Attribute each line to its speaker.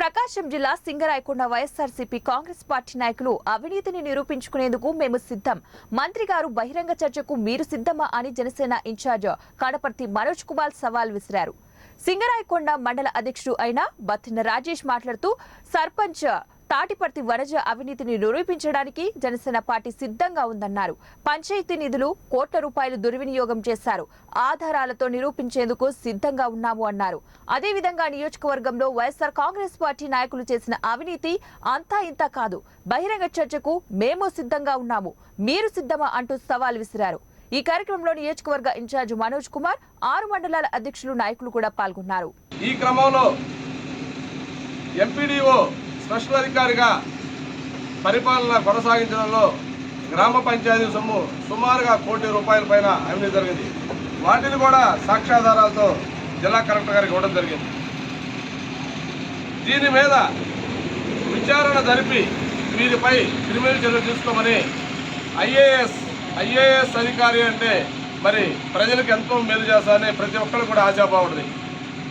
Speaker 1: ప్రకాశం జిల్లా సింగరాయకొండ వైఎస్ఆర్సీపీ కాంగ్రెస్ పార్టీ నాయకులు అవినీతిని నిరూపించుకునేందుకు మేము సిద్ధం, మంత్రి గారు బహిరంగ చర్చకు మీరు సిద్ధమా అని జనసేన ఇన్ఛార్జ్ కడపర్తి మనోజ్ కుమార్ సవాల్ విసిరారు. సింగరాయకొండ మండల అధ్యక్షుడు అయిన బత్తిన రాజేష్ మాట్లాడుతూ సర్పంచ్ తాటిపర్తి వనజ అవినీతిని నిరూపించడానికి జనసేన పార్టీ సిద్ధంగా ఉందన్నారు. పంచాయతీ నిధులు కోట్ల రూపాయలు దుర్వినియోగం చేశారు, ఆధారాలతో నిరూపించేందుకు సిద్ధంగా ఉన్నాము అన్నారు. అదేవిధంగా నియోజకవర్గంలో వైఎస్ఆర్ కాంగ్రెస్ పార్టీ నాయకులు చేసిన అవినీతి అంతా ఇంత కాదు, బహిరంగ చర్చకు మేము సిద్ధంగా ఉన్నాము, మీరు సిద్ధమా అంటూ సవాల్ విసిరారు. ఈ కార్యక్రమంలో నియోజకవర్గ ఇన్ఛార్జ్ మనోజ్ కుమార్, 6 మండలాల అధ్యక్షులు నాయకులు కూడా పాల్గొన్నారు.
Speaker 2: ఈ క్రమంలో ఎంపీడీఓ స్పెషల్ అధికారిగా పరిపాలన కొనసాగించడంలో గ్రామ పంచాయతీ సొమ్ము సుమారుగా ₹1 కోటి పైన అవినీతి జరిగింది. వాటిని కూడా సాక్ష్యాధారాలతో జిల్లా కలెక్టర్ గారికి ఇవ్వడం జరిగింది. దీని మీద విచారణ జరిపి వీరిపై క్రిమినల్ చర్యలు తీసుకోమని ఐఏఎస్ అధికారి అంటే మరి ప్రజలకు ఎంతో మేలు చేస్తారని ప్రతి ఒక్కరు కూడా ఆశాభావం ఉంటుంది.